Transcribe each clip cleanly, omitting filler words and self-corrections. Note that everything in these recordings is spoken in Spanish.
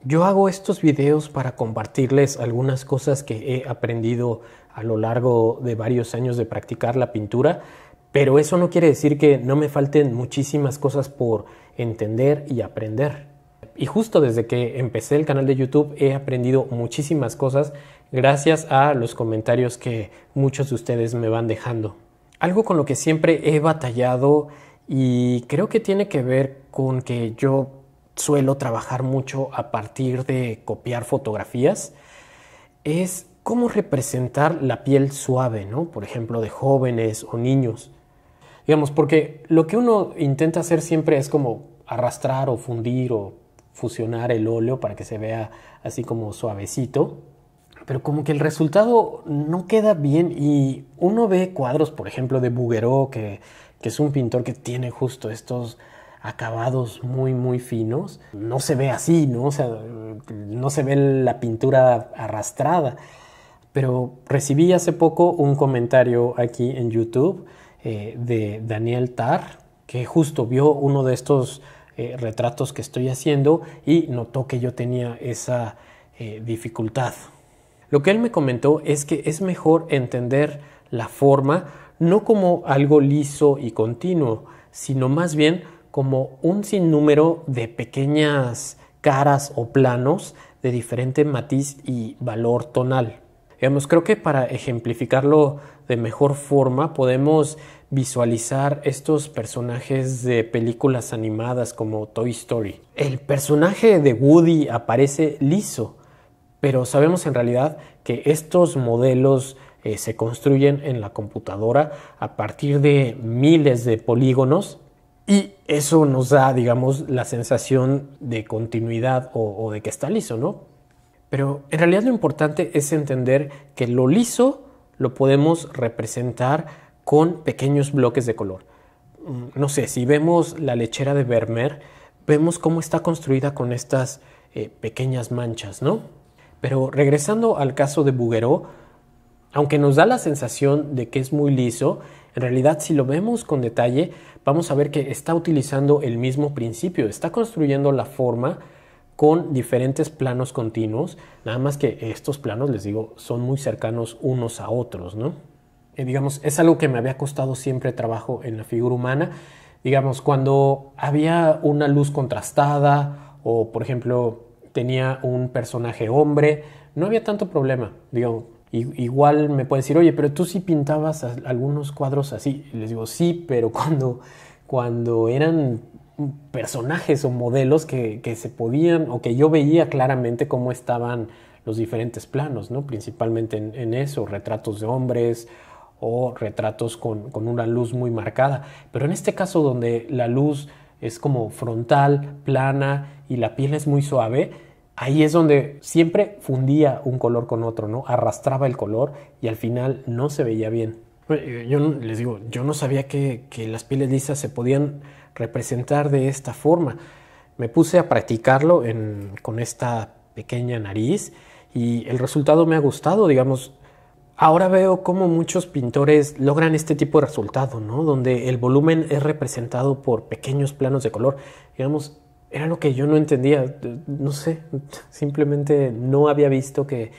Yo hago estos videos para compartirles algunas cosas que he aprendido a lo largo de varios años de practicar la pintura, pero eso no quiere decir que no me falten muchísimas cosas por entender y aprender. Y justo desde que empecé el canal de YouTube he aprendido muchísimas cosas gracias a los comentarios que muchos de ustedes me van dejando. Algo con lo que siempre he batallado y creo que tiene que ver con que yo suelo trabajar mucho a partir de copiar fotografías, es cómo representar la piel suave, ¿no? Por ejemplo, de jóvenes o niños. Digamos, porque lo que uno intenta hacer siempre es como arrastrar o fundir o fusionar el óleo para que se vea así como suavecito, pero como que el resultado no queda bien y uno ve cuadros, por ejemplo, de Bouguereau, que es un pintor que tiene justo estos acabados muy finos. No se ve así, ¿no? O sea, no se ve la pintura arrastrada. Pero recibí hace poco un comentario aquí en YouTube de Daniel Tar, que justo vio uno de estos retratos que estoy haciendo y notó que yo tenía esa dificultad. Lo que él me comentó es que es mejor entender la forma no como algo liso y continuo, sino más bien como un sinnúmero de pequeñas caras o planos de diferente matiz y valor tonal. Digamos, creo que para ejemplificarlo de mejor forma podemos visualizar estos personajes de películas animadas como Toy Story. El personaje de Woody aparece liso, pero sabemos en realidad que estos modelos se construyen en la computadora a partir de miles de polígonos y eso nos da, digamos, la sensación de continuidad o de que está liso, ¿no? Pero en realidad lo importante es entender que lo liso lo podemos representar con pequeños bloques de color. No sé, si vemos la lechera de Vermeer, vemos cómo está construida con estas pequeñas manchas, ¿no? Pero regresando al caso de Bouguereau, aunque nos da la sensación de que es muy liso, en realidad si lo vemos con detalle, vamos a ver que está utilizando el mismo principio, está construyendo la forma con diferentes planos continuos, nada más que estos planos, les digo, son muy cercanos unos a otros, ¿no? Digamos, es algo que me había costado siempre trabajo en la figura humana. Digamos, cuando había una luz contrastada o, por ejemplo, tenía un personaje hombre, no había tanto problema. Digamos, igual me pueden decir, oye, pero tú sí pintabas algunos cuadros así. Y les digo, sí, pero cuando eran personajes o modelos que se podían, o que yo veía claramente cómo estaban los diferentes planos, ¿no? Principalmente en eso, retratos de hombres o retratos con una luz muy marcada. Pero en este caso donde la luz es como frontal, plana y la piel es muy suave, ahí es donde siempre fundía un color con otro, ¿no? Arrastraba el color y al final no se veía bien. Yo les digo, yo no sabía que las pieles lisas se podían representar de esta forma. Me puse a practicarlo con esta pequeña nariz y el resultado me ha gustado, digamos. Ahora veo cómo muchos pintores logran este tipo de resultado, ¿no? Donde el volumen es representado por pequeños planos de color. Digamos, era lo que yo no entendía, no sé, simplemente no había visto que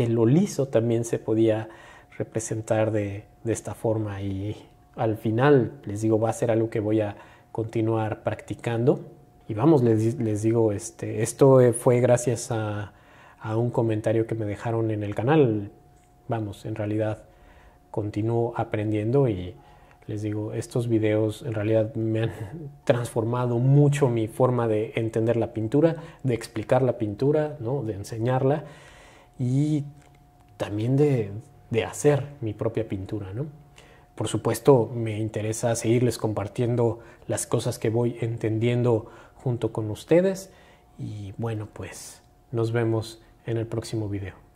lo liso también se podía representar de esta forma y al final, les digo, va a ser algo que voy a continuar practicando. Y vamos, les digo, esto fue gracias a un comentario que me dejaron en el canal. Vamos, en realidad continúo aprendiendo y les digo, estos videos en realidad me han transformado mucho mi forma de entender la pintura, de explicar la pintura, ¿no? De enseñarla y también de hacer mi propia pintura, ¿no? Por supuesto, me interesa seguirles compartiendo las cosas que voy entendiendo junto con ustedes y bueno, pues nos vemos en el próximo video.